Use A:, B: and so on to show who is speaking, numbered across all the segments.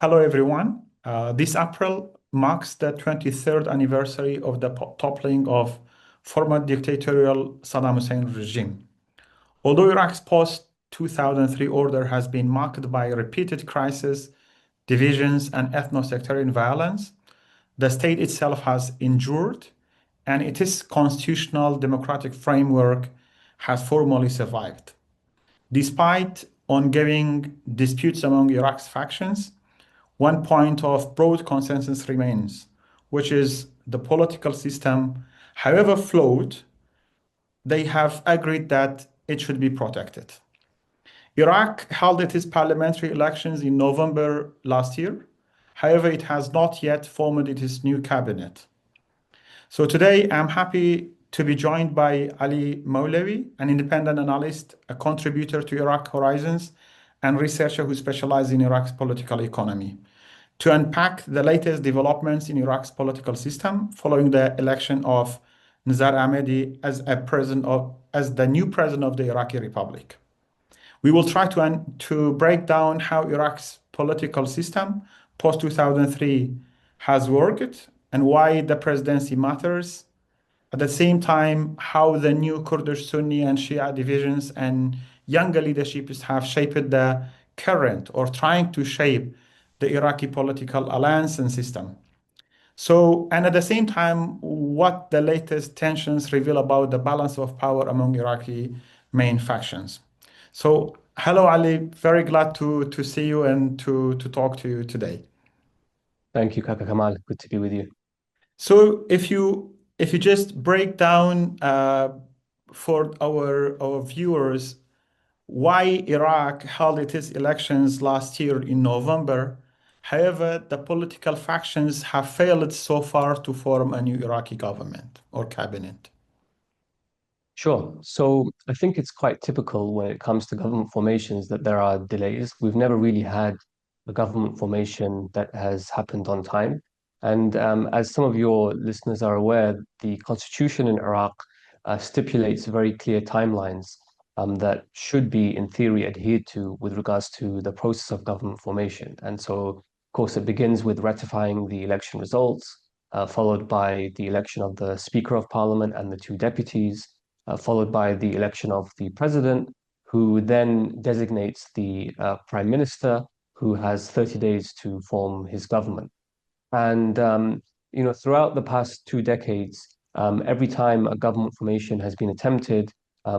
A: Hello, everyone. This April marks the 23rd anniversary of the toppling of former dictatorial Saddam Hussein regime. Although Iraq's post-2003 order has been marked by repeated crises, divisions, and ethno-sectarian violence, the state itself has endured, and its constitutional democratic framework has formally survived. Despite ongoing disputes among Iraq's factions, one point of broad consensus remains, which is the political system, however flawed, they have agreed that it should be protected. Iraq held its parliamentary elections in November last year. However, it has not yet formed its new cabinet. So today, I'm happy to be joined by Ali Al-Mawlawi, an independent analyst, a contributor to Iraq Horizons, and researcher who specializes in Iraq's political economy, to unpack the latest developments in Iraq's political system following the election of Nizar Ahmadi as the new president of the Iraqi Republic. We will try to break down how Iraq's political system post-2003 has worked and why the presidency matters. At the same time, how the new Kurdish, Sunni, and Shia divisions and younger leaderships have shaped the current or trying to shape the Iraqi political alliance and system. And at the same time, what the latest tensions reveal about the balance of power among Iraqi main factions. So, hello, Ali. Very glad to see you and to talk to you today.
B: Thank you, Kaka Kamal. Good to be with you.
A: So, if you just break down for our viewers why Iraq held its elections last year in November. However, the political factions have failed so far to form a new Iraqi government or cabinet.
B: Sure. So I think it's quite typical when it comes to government formations that there are delays. We've never really had a government formation that has happened on time. And as some of your listeners are aware, the constitution in Iraq stipulates very clear timelines that should be, in theory, adhered to with regards to the process of government formation. And so, of course, it begins with ratifying the election results, followed by the election of the Speaker of Parliament and the two deputies, followed by the election of the president, who then designates the prime minister, who has 30 days to form his government. And throughout the past 2 decades, every time a government formation has been attempted,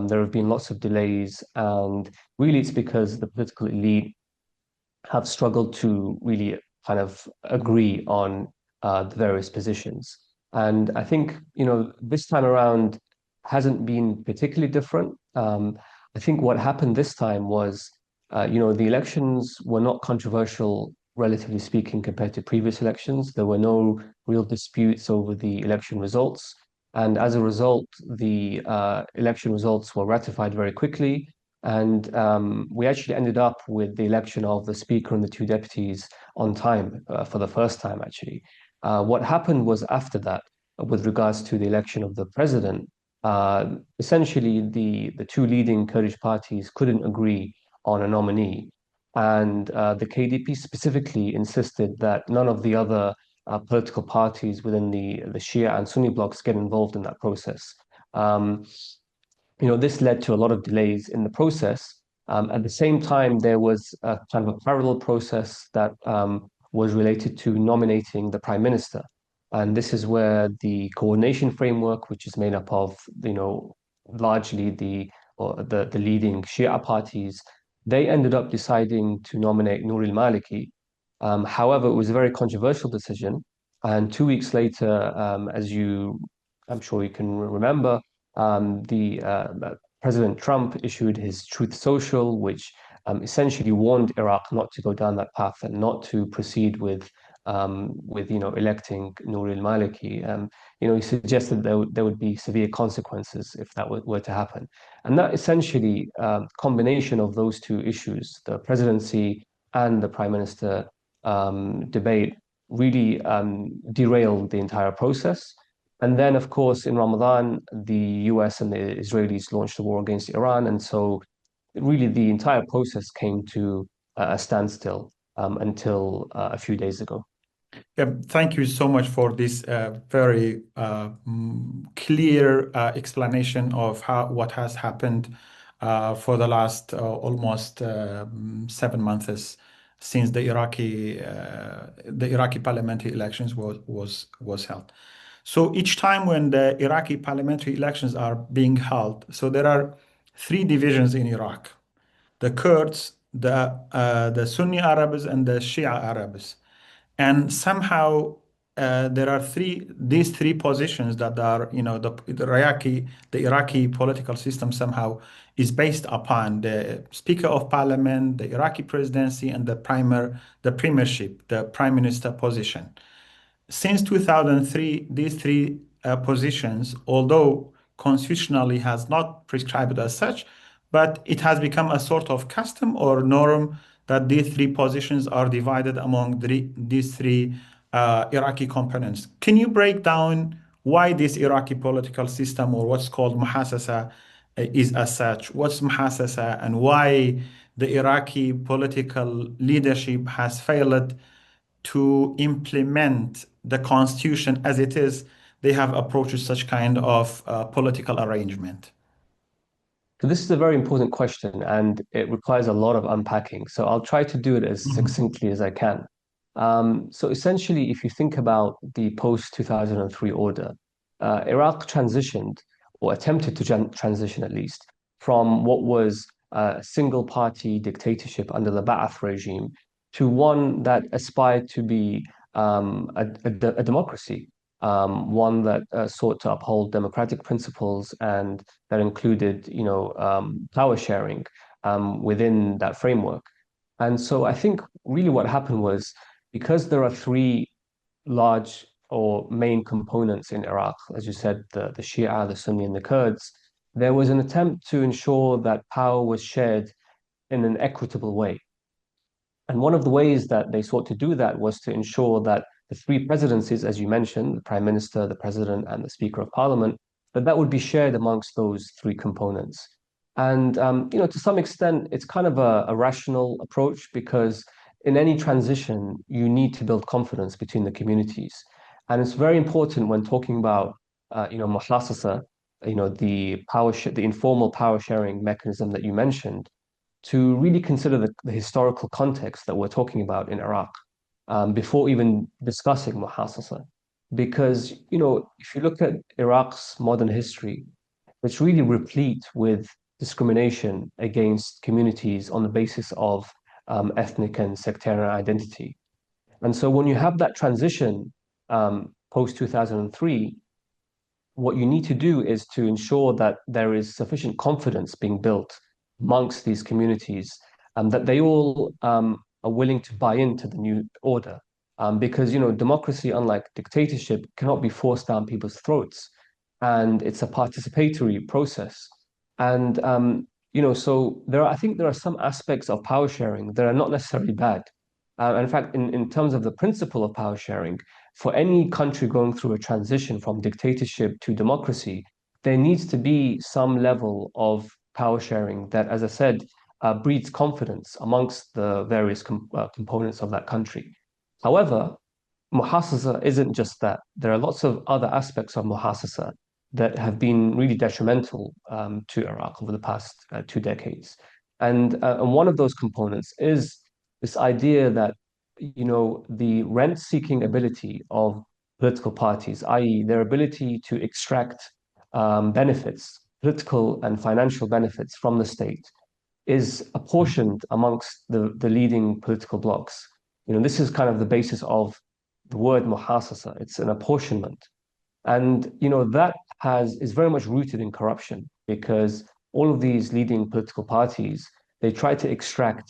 B: there have been lots of delays, and really it's because the political elite have struggled to really kind of agree on the various positions. And I think, this time around hasn't been particularly different. I think what happened this time was, the elections were not controversial, relatively speaking, compared to previous elections. There were no real disputes over the election results. And as a result, the election results were ratified very quickly. And we actually ended up with the election of the speaker and the two deputies on time for the first time, actually. What happened was after that, with regards to the election of the president, essentially the two leading Kurdish parties couldn't agree on a nominee. And the KDP specifically insisted that none of the other political parties within the Shia and Sunni blocs get involved in that process. This led to a lot of delays in the process. At the same time, there was a kind of a parallel process that was related to nominating the prime minister. And this is where the coordination framework, which is made up of, largely the leading Shia parties, they ended up deciding to nominate Nouri al-Maliki. However, it was a very controversial decision. And 2 weeks later, I'm sure you can remember, President Trump issued his Truth Social, which essentially warned Iraq not to go down that path and not to proceed with electing Nouri al-Maliki. He suggested there would be severe consequences if that were to happen. And that essentially, combination of those two issues, the presidency and the prime minister debate, really derailed the entire process. And then, of course, in Ramadan, the US and the Israelis launched a war against Iran. And so really the entire process came to a standstill. until a few days ago.
A: Yeah, thank you so much for this very clear explanation of what has happened for the last almost 7 months since the Iraqi parliamentary elections was held. So each time when the Iraqi parliamentary elections are being held, so there are three divisions in Iraq: the Kurds, the Sunni Arabs, and the Shia Arabs. And somehow there are these three positions that are, the Iraqi political system somehow is based upon the Speaker of Parliament, the Iraqi presidency, and the premiership, the prime minister position. Since 2003, these three positions, although constitutionally has not prescribed as such, but it has become a sort of custom or norm that these three positions are divided among these three Iraqi components. Can you break down why this Iraqi political system, or what's called Muhasasa, is as such? What's Muhasasa, and why the Iraqi political leadership has failed to implement the constitution as it is? They have approached such kind of political arrangement.
B: So this is a very important question, and it requires a lot of unpacking. So I'll try to do it as
A: Mhm.
B: succinctly as I can. So essentially, if you think about the post-2003 order, Iraq transitioned, or attempted to transition at least, from what was a single-party dictatorship under the Ba'ath regime to one that aspired to be a democracy, one that sought to uphold democratic principles and that included, power sharing within that framework. And so I think really what happened was, because there are three large or main components in Iraq, as you said, the Shia, the Sunni, and the Kurds, there was an attempt to ensure that power was shared in an equitable way. And one of the ways that they sought to do that was to ensure that the three presidencies, as you mentioned, the Prime Minister, the President, and the Speaker of Parliament, that would be shared amongst those three components. And to some extent, it's kind of a rational approach, because in any transition, you need to build confidence between the communities. And it's very important when talking about, Muhasasa, the informal power sharing mechanism that you mentioned, to really consider the historical context that we're talking about in Iraq, before even discussing Muhasasa. Because, if you look at Iraq's modern history, it's really replete with discrimination against communities on the basis of ethnic and sectarian identity. And so when you have that transition post 2003, what you need to do is to ensure that there is sufficient confidence being built amongst these communities, that they all are willing to buy into the new order. Because, democracy, unlike dictatorship, cannot be forced down people's throats. And it's a participatory process. And, so I think there are some aspects of power sharing that are not necessarily bad. In fact, in terms of the principle of power sharing, for any country going through a transition from dictatorship to democracy, there needs to be some level of power sharing that, as I said, breeds confidence amongst the various components of that country. However, Muhasasa isn't just that. There are lots of other aspects of Muhasasa that have been really detrimental to Iraq over the past 2 decades. And one of those components is this idea that, the rent-seeking ability of political parties, i.e., their ability to extract benefits, political and financial benefits from the state, is apportioned amongst the leading political blocs. This is kind of the basis of the word muhasasa. It's an apportionment. And that is very much rooted in corruption, because all of these leading political parties, they try to extract,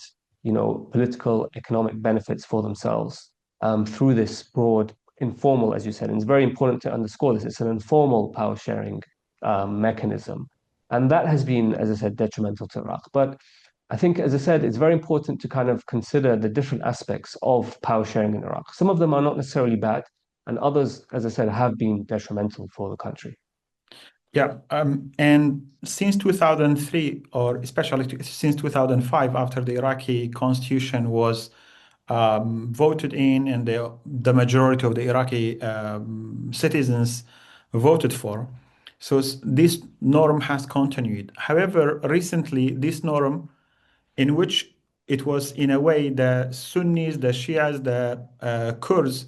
B: political economic benefits for themselves through this broad informal, as you said. And it's very important to underscore this. It's an informal power sharing mechanism. And that has been, as I said, detrimental to Iraq. But I think, as I said, it's very important to kind of consider the different aspects of power sharing in Iraq. Some of them are not necessarily bad, and others, as I said, have been detrimental for the country.
A: Yeah, and since 2003, or especially since 2005, after the Iraqi constitution was voted in and the majority of the Iraqi citizens voted for. So this norm has continued. However, recently, this norm, in which it was in a way the Sunnis, the Shias, the Kurds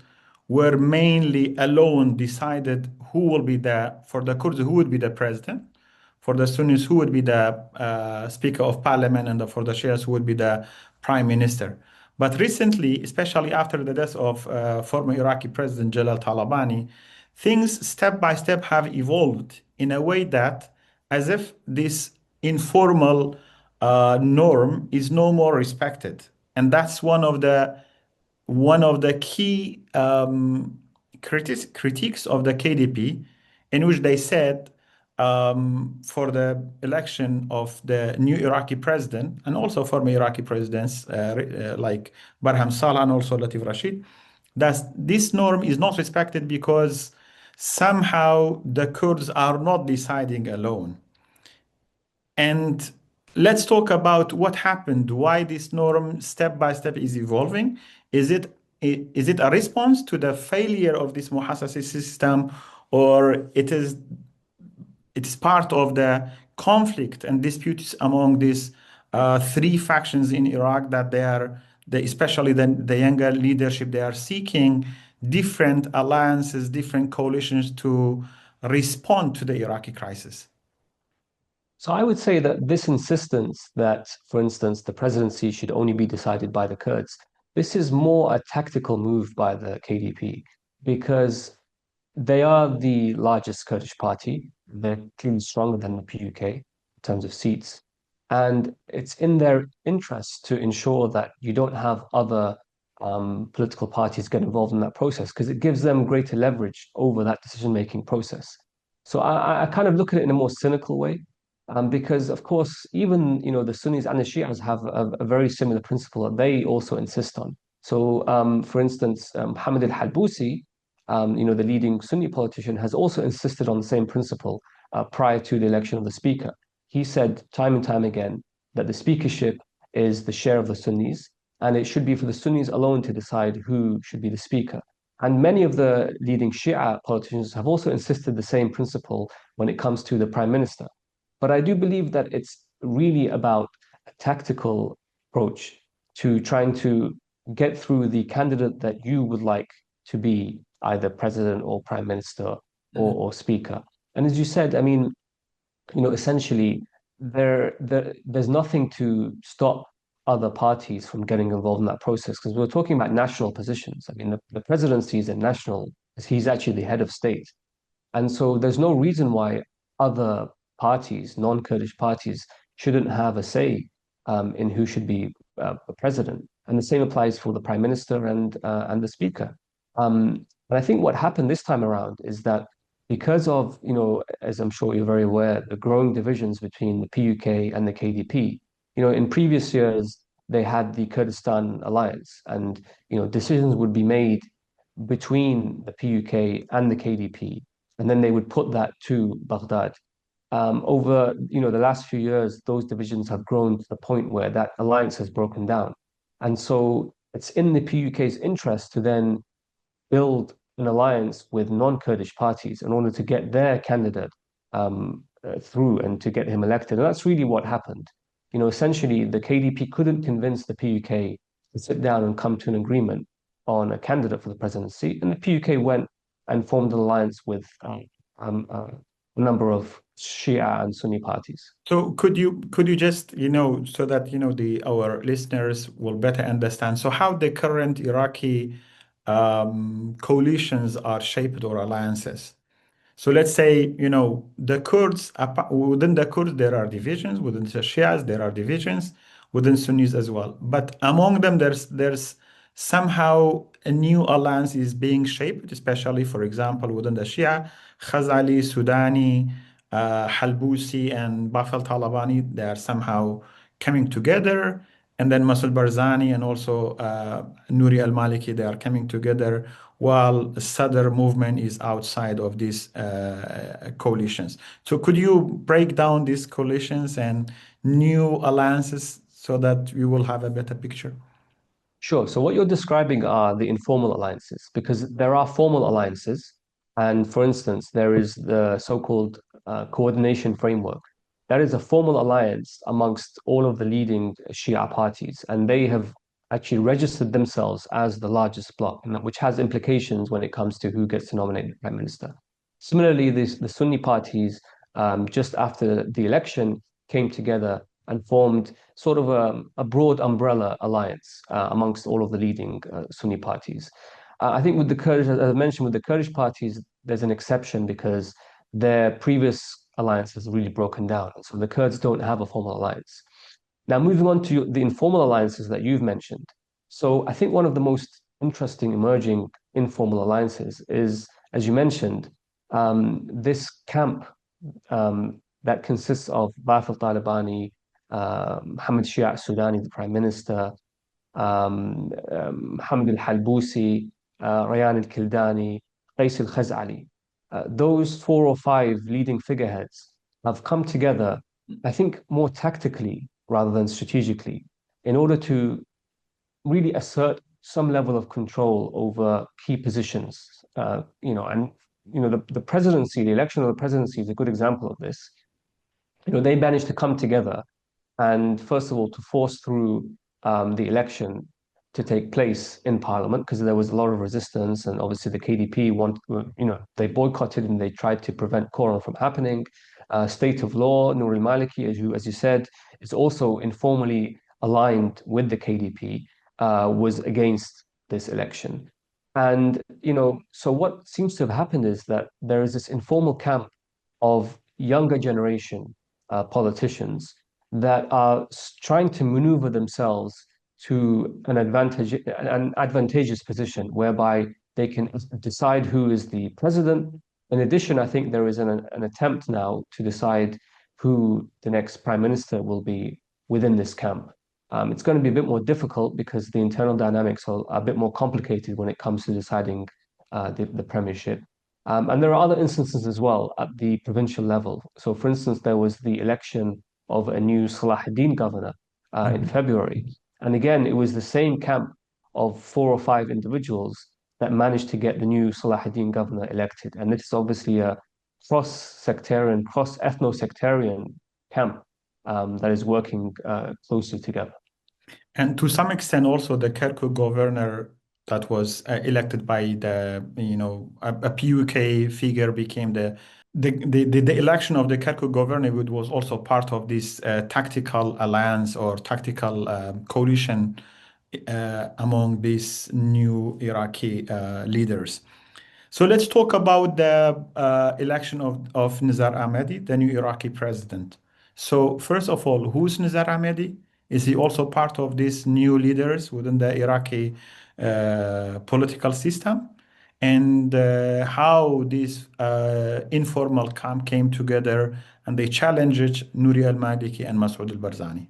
A: were mainly alone decided who will be for the Kurds, who would be the president, for the Sunnis, who would be the Speaker of Parliament, and for the Shias, who would be the Prime Minister. But recently, especially after the death of former Iraqi President Jalal Talabani, things step by step have evolved in a way that, as if this informal norm is no more respected. And that's one of the key critiques of the KDP, in which they said for the election of the new Iraqi president and also former Iraqi presidents like Barham Saleh and also Latif Rashid, that this norm is not respected because somehow the Kurds are not deciding alone. And let's talk about what happened, why this norm step by step is evolving. Is it a response to the failure of this Muhasasa system, or it's part of the conflict and disputes among these three factions in Iraq that especially the younger leadership, they are seeking different alliances, different coalitions to respond to the Iraqi crisis?
B: So I would say that this insistence that, for instance, the presidency should only be decided by the Kurds, this is more a tactical move by the KDP because they are the largest Kurdish party. They're clearly stronger than the PUK in terms of seats. And it's in their interest to ensure that you don't have other political parties get involved in that process because it gives them greater leverage over that decision-making process. So I kind of look at it in a more cynical way, because of course, even the Sunnis and the Shias have a very similar principle that they also insist on. So, for instance, Hamid al-Halbousi, the leading Sunni politician, has also insisted on the same principle prior to the election of the speaker. He said time and time again that the speakership is the share of the Sunnis, and it should be for the Sunnis alone to decide who should be the speaker. And many of the leading Shia politicians have also insisted the same principle when it comes to the prime minister. But I do believe that it's really about a tactical approach to trying to get through the candidate that you would like to be either president or prime minister or speaker. And as you said, I mean, essentially there's nothing to stop other parties from getting involved in that process because we're talking about national positions. I mean, the presidency is a national, he's actually the head of state. And so there's no reason why other parties, non-Kurdish parties, shouldn't have a say in who should be president. And the same applies for the prime minister and the speaker. And I think what happened this time around is that because of, as I'm sure you're very aware, the growing divisions between the PUK and the KDP, in previous years, they had the Kurdistan Alliance and, decisions would be made between the PUK and the KDP, and then they would put that to Baghdad. Over, the last few years, those divisions have grown to the point where that alliance has broken down. And so it's in the PUK's interest to then build an alliance with non-Kurdish parties in order to get their candidate through and to get him elected. And that's really what happened. Essentially, the KDP couldn't convince the PUK to sit down and come to an agreement on a candidate for the presidency. And the PUK went and formed an alliance with a number of Shia and Sunni parties.
A: So could you just, so that our listeners will better understand. So how the current Iraqi coalitions are shaped or alliances? So let's say, the Kurds, within the Kurds, there are divisions. Within the Shias, there are divisions. Within Sunnis as well. But among them, there's somehow a new alliance is being shaped, especially, for example, within the Shia, Khazali, Sudani, Halbusi, and Bafel Talabani, they are somehow coming together. And then Masoud Barzani and also Nouri al-Maliki, they are coming together while the Sadr movement is outside of these coalitions. So could you break down these coalitions and new alliances so that we will have a better picture?
B: Sure. So what you're describing are the informal alliances, because there are formal alliances. And for instance, there is the so-called coordination framework. That is a formal alliance amongst all of the leading Shia parties, and they have actually registered themselves as the largest bloc, which has implications when it comes to who gets to nominate the prime minister. Similarly, the Sunni parties, just after the election, came together and formed sort of a broad umbrella alliance amongst all of the leading Sunni parties. I think with the Kurdish, as I mentioned, with the Kurdish parties, there's an exception because their previous alliance has really broken down. So the Kurds don't have a formal alliance. Now, moving on to the informal alliances that you've mentioned. So I think one of the most interesting emerging informal alliances is, as you mentioned, this camp that consists of Ba'ath al-Talibani, Mohammed Shia al-Sudani, the Prime Minister, Hamd al-Halbusi, Rayan al-Kildani, Qais al-Khazali. Those 4 or 5 leading figureheads have come together, I think, more tactically rather than strategically, in order to really assert some level of control over key positions. The presidency, the election of the presidency is a good example of this. They managed to come together and, first of all, to force through the election to take place in Parliament because there was a lot of resistance, and obviously the KDP they boycotted and they tried to prevent quorum from happening. State of Law, Noor al-Maliki, as you said, is also informally aligned with the KDP, was against this election. And, so what seems to have happened is that there is this informal camp of younger generation politicians that are trying to maneuver themselves to an advantageous position whereby they can decide who is the president. In addition, I think there is an attempt now to decide who the next prime minister will be within this camp. It's going to be a bit more difficult because the internal dynamics are a bit more complicated when it comes to deciding the premiership. And there are other instances as well at the provincial level. So, for instance, there was the election of a new Salahuddin governor in February. And again, it was the same camp of 4 or 5 individuals that managed to get the new Salahuddin governor elected. And this is obviously a cross-sectarian, cross-ethno-sectarian camp that is working closely together.
A: And to some extent, also the Kirkuk governor that was elected by a PUK figure became the election of the Kirkuk governor was also part of this tactical alliance or tactical coalition among these new Iraqi leaders. So let's talk about the election of Nizar Ahmadi, the new Iraqi president. So first of all, who's Nizar Ahmadi? Is he also part of these new leaders within the Iraqi political system? And how this informal camp came together and they challenged Nouri al-Maliki and Masoud al-Barzani?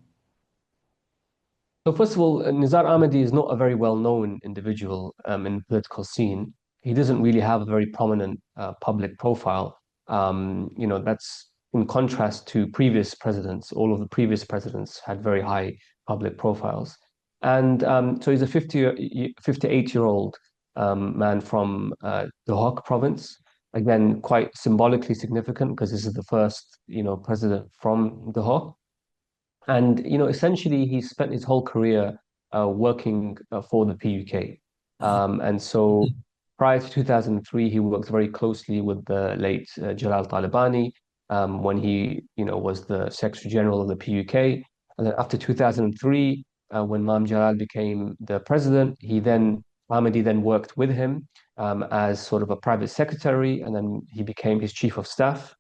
B: So first of all, Nizar Ahmadi is not a very well-known individual in the political scene. He doesn't really have a very prominent public profile. That's in contrast to previous presidents. All of the previous presidents had very high public profiles. And so he's a 58-year-old man from Duhok province. Again, quite symbolically significant because this is the first, president from Duhok. And essentially, he spent his whole career working for the PUK. And so prior to 2003, he worked very closely with the late Jalal Talibani when he, was the Secretary General of the PUK. And then after 2003, when Imam Jalal became the president, Ahmadi then worked with him as sort of a private secretary, and then he became his chief of staff.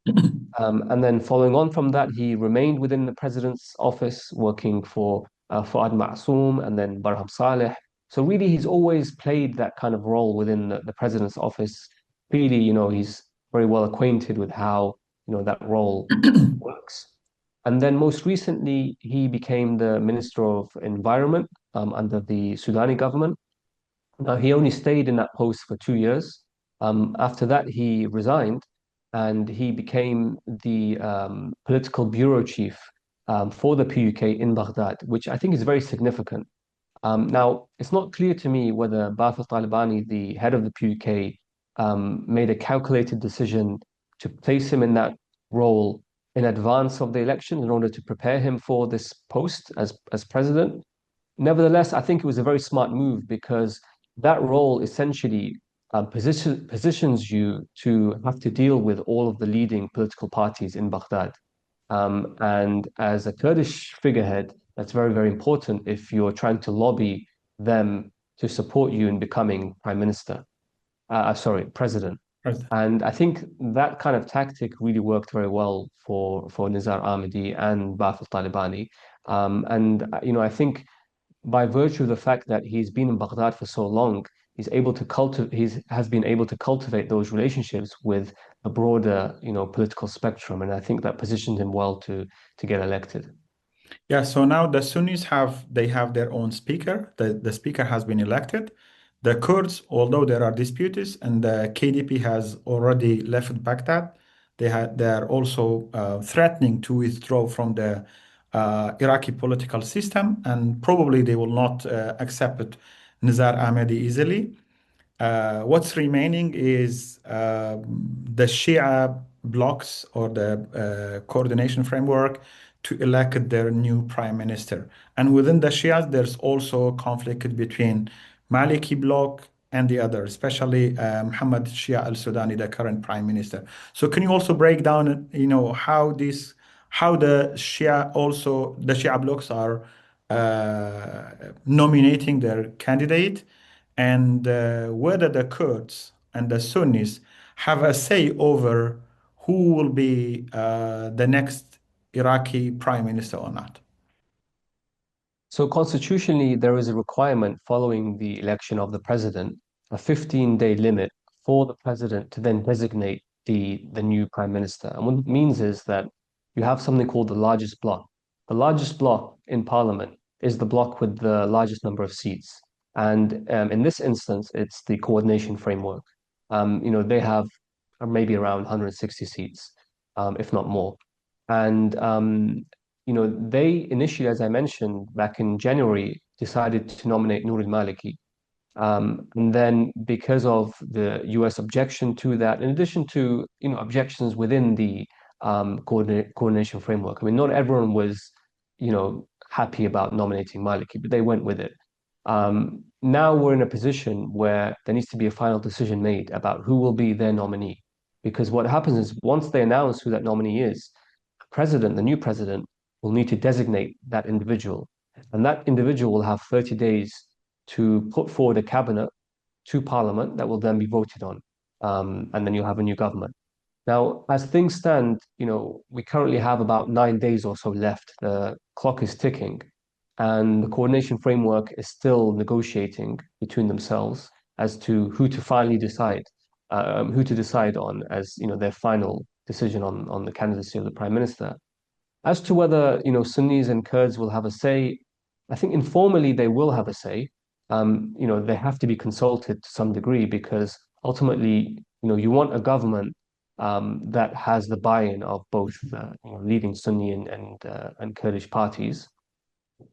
B: And then following on from that, he remained within the president's office, working for Fuad Ma'soom and then Barham Saleh. So really, he's always played that kind of role within the president's office. Really, he's very well acquainted with how, that role works. And then most recently, he became the Minister of Environment under the Sudani government. Now, he only stayed in that post for 2 years. After that, he resigned and he became the political bureau chief for the PUK in Baghdad, which I think is very significant Now, it's not clear to me whether Ba'ath al-Talibani, the head of the PUK, made a calculated decision to place him in that role in advance of the election in order to prepare him for this post as president. Nevertheless, I think it was a very smart move because that role essentially positions you to have to deal with all of the leading political parties in Baghdad. And as a Kurdish figurehead, that's very, very important if you're trying to lobby them to support you in becoming prime minister, sorry, president.
A: Right.
B: And I think that kind of tactic really worked very well for Nizar Ahmadi and Ba'ath al-Talibani. I think by virtue of the fact that he's been in Baghdad for so long, he's has been able to cultivate those relationships with a broader, political spectrum, and I think that positioned him well to get elected.
A: Yeah, so now the Sunnis have their own speaker. The speaker has been elected. The Kurds, although there are disputes, and the KDP has already left Baghdad, they are also threatening to withdraw from the Iraqi political system, and probably they will not accept Nizar Ahmadi easily. What's remaining is the Shia blocs or the coordination framework to elect their new prime minister. And within the Shias, there's also conflict between Maliki bloc and the others, especially Mohammed Shia al-Sudani, the current prime minister. So can you also break down, how the Shia blocs are nominating their candidate, and whether the Kurds and the Sunnis have a say over who will be the next Iraqi prime minister or not.
B: So constitutionally, there is a requirement following the election of the president, a 15-day limit for the president to then designate the new prime minister. And what it means is that you have something called the largest bloc. The largest bloc in parliament is the bloc with the largest number of seats. And in this instance, it's the coordination framework. They have maybe around 160 seats, if not more. And they initially, as I mentioned, back in January, decided to nominate Noor al-Maliki. And then because of the US objection to that, in addition to, objections within the coordination framework, I mean, not everyone was, happy about nominating Maliki, but they went with it. Now we're in a position where there needs to be a final decision made about who will be their nominee. Because what happens is once they announce who that nominee is, the new president, will need to designate that individual. And that individual will have 30 days to put forward a cabinet to parliament that will then be voted on. And then you'll have a new government. Now, as things stand, we currently have about 9 days or so left. The clock is ticking, and the coordination framework is still negotiating between themselves as to who to finally decide, who to decide on as their final decision on the candidacy of the prime minister. As to whether, Sunnis and Kurds will have a say, I think informally they will have a say. They have to be consulted to some degree because ultimately, you want a government that has the buy-in of both leading Sunni and Kurdish parties.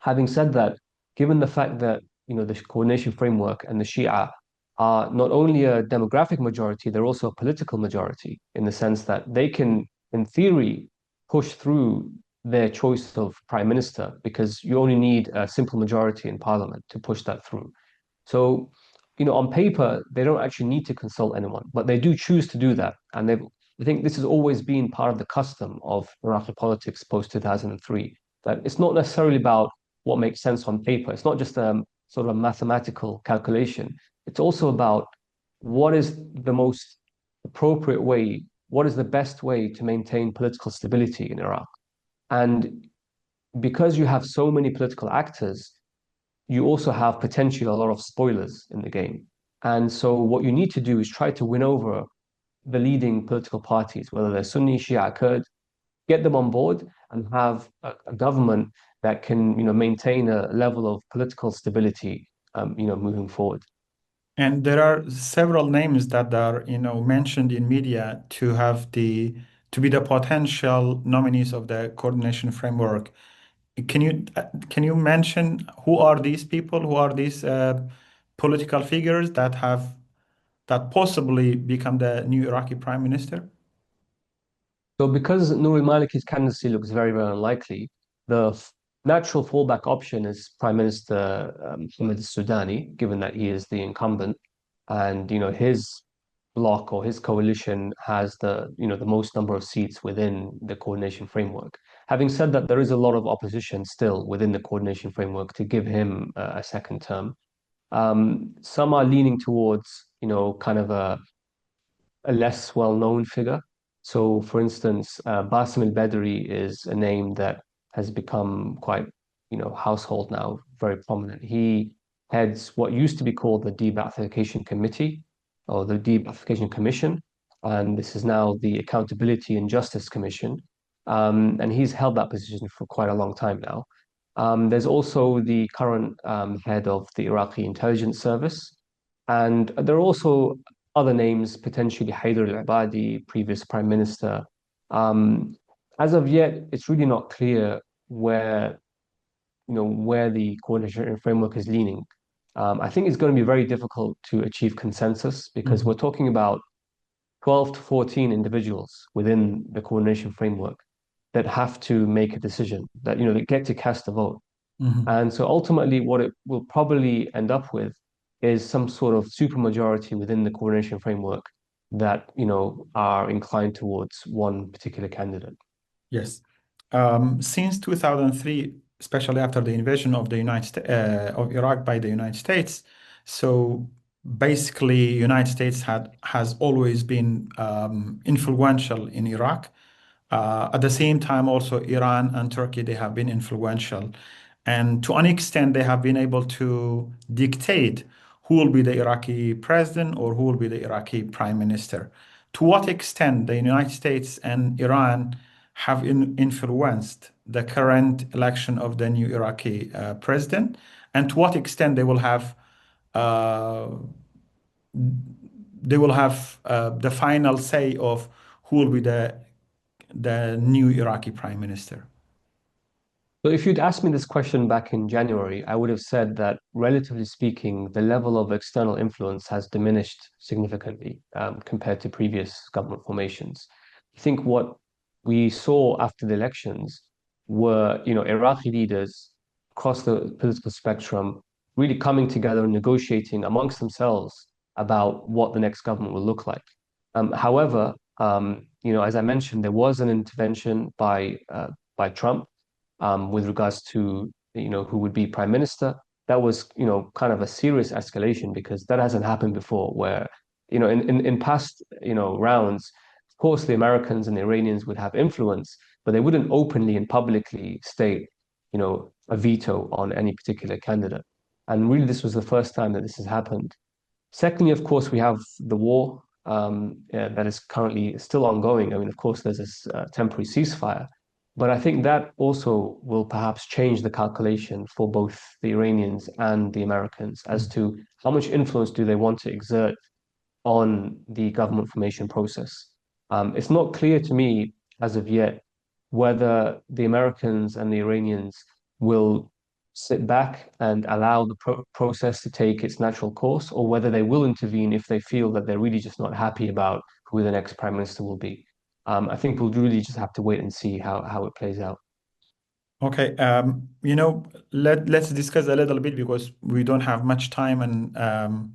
B: Having said that, given the fact that the coordination framework and the Shia are not only a demographic majority, they're also a political majority in the sense that they can, in theory, push through their choice of prime minister because you only need a simple majority in parliament to push that through. So, on paper, they don't actually need to consult anyone, but they do choose to do that. And I think this has always been part of the custom of Iraqi politics post 2003, that it's not necessarily about what makes sense on paper. It's not just sort of a mathematical calculation. It's also about what is the most appropriate way, what is the best way to maintain political stability in Iraq. And because you have so many political actors, you also have potentially a lot of spoilers in the game. And so what you need to do is try to win over the leading political parties, whether they're Sunni, Shia, Kurd, get them on board and have a government that can, maintain a level of political stability, moving forward.
A: And there are several names that are, mentioned in media to be the potential nominees of the coordination framework. can you mention who are these people? Who are these political figures that possibly become the new Iraqi prime minister?
B: So because Nouri Maliki's candidacy looks very, very unlikely, the natural fallback option is Prime Minister Mohammed Sudani, given that he is the incumbent, and his bloc or his coalition has the most number of seats within the coordination framework. Having said that, there is a lot of opposition still within the coordination framework to give him a second term. Some are leaning towards, kind of a less well-known figure. So, for instance, Basim al-Badri is a name that has become quite, household now, very prominent. He heads what used to be called the De-Ba'athification Committee or the De-Ba'athification Commission, and this is now the Accountability and Justice Commission. And he's held that position for quite a long time now. There's also the current head of the Iraqi intelligence service, and there are also other names, potentially Haider al-Abadi, previous prime minister. Um, as of yet, it's really not clear where the coordination framework is leaning. I think it's going to be very difficult to achieve consensus because we're
A: Mhm.
B: talking about 12 to 14 individuals within the coordination framework that have to make a decision, that get to cast a vote.
A: Mhm.
B: And so ultimately, what it will probably end up with is some sort of supermajority within the coordination framework that, are inclined towards one particular candidate.
A: Yes. Since 2003, especially after the invasion of the of Iraq by the United States, so basically, United States has always been influential in Iraq. At the same time, also Iran and Turkey, they have been influential. And to an extent, they have been able to dictate who will be the Iraqi president or who will be the Iraqi prime minister. To what extent the United States and Iran have influenced the current election of the new Iraqi president, and to what extent uh, they will have the final say of who will be the new Iraqi prime minister.
B: So if you'd asked me this question back in January, I would have said that, relatively speaking, the level of external influence has diminished significantly compared to previous government formations. I think what we saw after the elections were, Iraqi leaders across the political spectrum really coming together and negotiating amongst themselves about what the next government will look like. However, as I mentioned, there was an intervention by Trump with regards to who would be prime minister. That was kind of a serious escalation because that hasn't happened before. Where in past rounds, of course, the Americans and the Iranians would have influence, but they wouldn't openly and publicly state a veto on any particular candidate. And really, this was the first time that this has happened. Secondly, of course, we have the war that is currently still ongoing. I mean, of course, there's this temporary ceasefire, but I think that also will perhaps change the calculation for both the Iranians and the Americans as to how much influence do they want to exert on the government formation process. It's not clear to me as of yet whether the Americans and the Iranians will sit back and allow the process to take its natural course, or whether they will intervene if they feel that they're really just not happy about who the next prime minister will be. I think we'll really just have to wait and see how it plays out.
A: Okay, let's discuss a little bit because we don't have much time and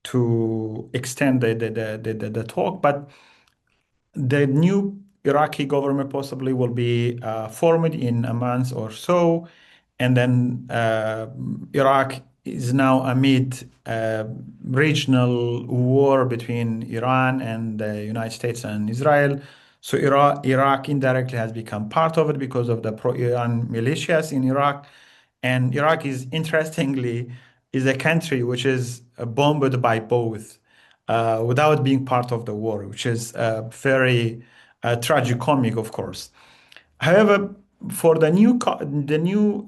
A: to extend the talk. But the new Iraqi government possibly will be formed in a month or so, and then Iraq is now amid regional war between Iran and the United States and Israel. So Iraq indirectly has become part of it because of the pro-Iran militias in Iraq. And Iraq is interestingly is a country which is bombed by both without being part of the war, which is very tragicomic, of course. However, for the new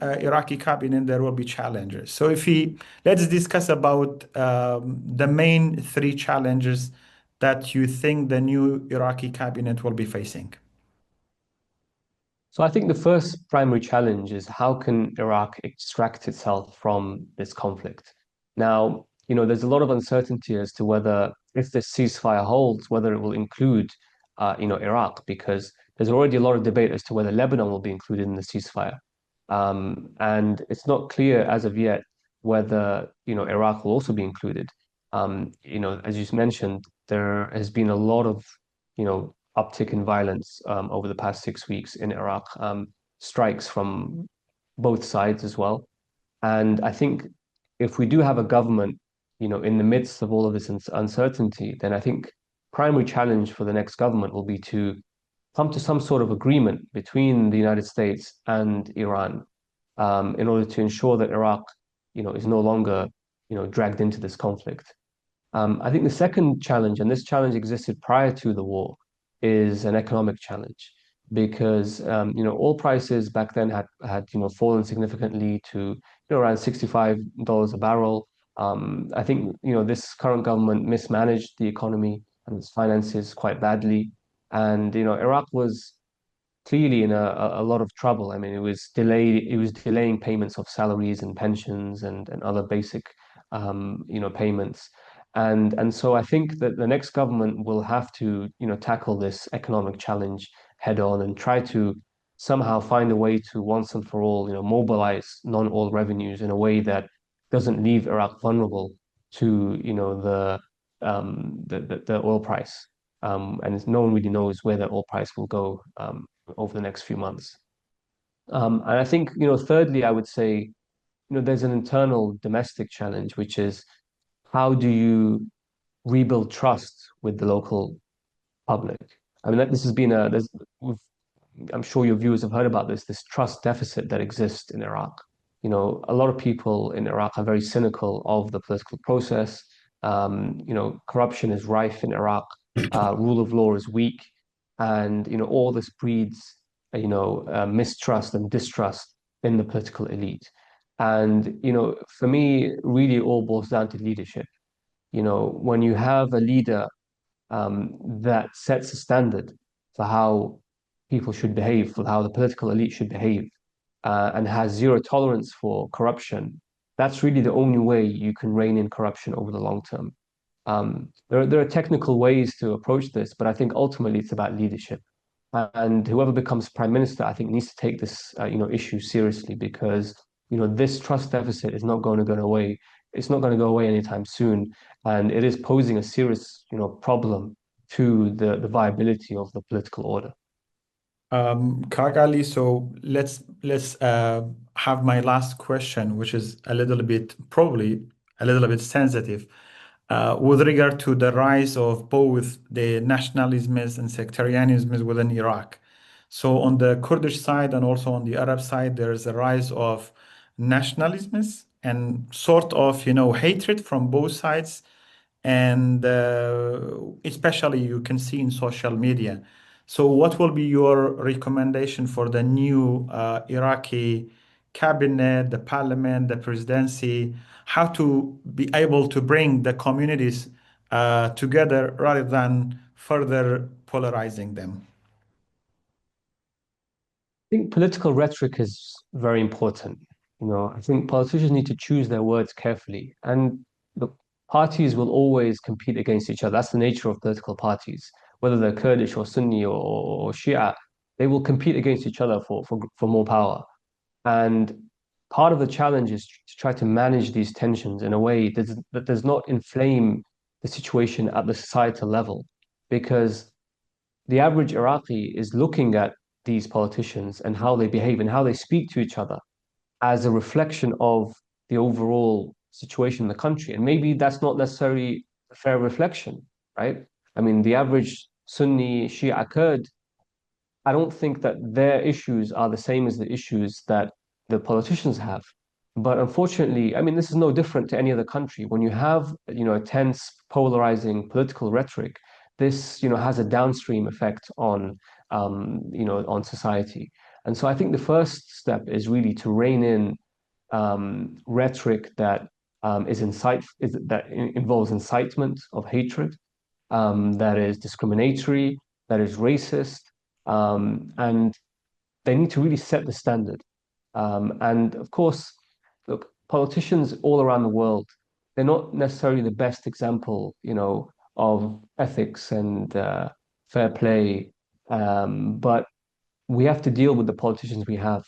A: Iraqi cabinet, there will be challenges. So if we let's discuss about the main three challenges that you think the new Iraqi cabinet will be facing.
B: So I think the first primary challenge is how can Iraq extract itself from this conflict? Now, there's a lot of uncertainty as to whether, if this ceasefire holds, whether it will include, Iraq, because there's already a lot of debate as to whether Lebanon will be included in the ceasefire. And it's not clear as of yet whether, Iraq will also be included. As you mentioned, there has been a lot of, uptick in violence over the past 6 weeks in Iraq, strikes from both sides as well. And I think if we do have a government, in the midst of all of this uncertainty, then I think primary challenge for the next government will be to come to some sort of agreement between the United States and Iran, in order to ensure that Iraq, is no longer, dragged into this conflict. I think the second challenge, and this challenge existed prior to the war, is an economic challenge because oil prices back then had fallen significantly to around $65 a barrel. I think this current government mismanaged the economy and its finances quite badly, and Iraq was clearly in a lot of trouble. I mean, it was delaying payments of salaries and pensions and other basic payments. And so I think that the next government will have to, tackle this economic challenge head on and try to somehow find a way to once and for all, mobilize non-oil revenues in a way that doesn't leave Iraq vulnerable to, the oil price. And no one really knows where the oil price will go over the next few months. And I think, thirdly, I would say, there's an internal domestic challenge, which is how do you rebuild trust with the local public? I mean, this has been I'm sure your viewers have heard about this trust deficit that exists in Iraq. A lot of people in Iraq are very cynical of the political process. Corruption is rife in Iraq. Rule of law is weak, and all this breeds mistrust and distrust in the political elite. And for me, really, it all boils down to leadership. When you have a leader that sets a standard for how people should behave, for how the political elite should behave, and has zero tolerance for corruption, that's really the only way you can rein in corruption over the long term. There are technical ways to approach this, but I think ultimately it's about leadership. And whoever becomes prime minister, I think, needs to take this, issue seriously because, this trust deficit is not going to go away. It's not going to go away anytime soon, and it is posing a serious, problem to the viability of the political order.
A: Kagali, so let's have my last question, which is probably a little bit sensitive, with regard to the rise of both the nationalisms and sectarianisms within Iraq. So on the Kurdish side and also on the Arab side, there is a rise of nationalisms and sort of, hatred from both sides, and especially you can see in social media. So, what will be your recommendation for the new Iraqi cabinet, the parliament, the presidency, how to be able to bring the communities together rather than further polarizing them?
B: I think political rhetoric is very important. I think politicians need to choose their words carefully, and the parties will always compete against each other. That's the nature of political parties, whether they're Kurdish or Sunni or Shia, they will compete against each other for more power. And part of the challenge is to try to manage these tensions in a way that does not inflame the situation at the societal level, because the average Iraqi is looking at these politicians and how they behave and how they speak to each other as a reflection of the overall situation in the country. And maybe that's not necessarily a fair reflection, right? I mean, the average Sunni, Shia, Kurd, I don't think that their issues are the same as the issues that the politicians have. But unfortunately, I mean, this is no different to any other country. When you have, a tense, polarizing political rhetoric, this, has a downstream effect on society. And so I think the first step is really to rein in rhetoric that involves incitement of hatred, that is discriminatory, that is racist, and they need to really set the standard. And of course, look, politicians all around the world, they're not necessarily the best example, of ethics and fair play. But we have to deal with the politicians we have,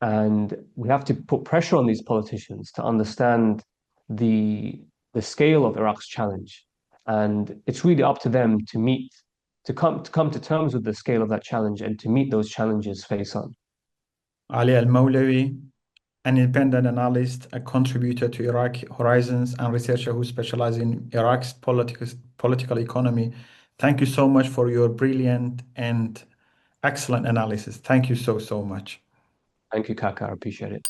B: and we have to put pressure on these politicians to understand the the scale of Iraq's challenge. And it's really up to them to come to terms with the scale of that challenge and to meet those challenges face on.
A: Ali Al-Mawlawi, an independent analyst, a contributor to Iraqi Horizons, and researcher who specializes in Iraq's political economy. Thank you so much for your brilliant and excellent analysis. Thank you so much.
B: Thank you, Kaka. I appreciate it.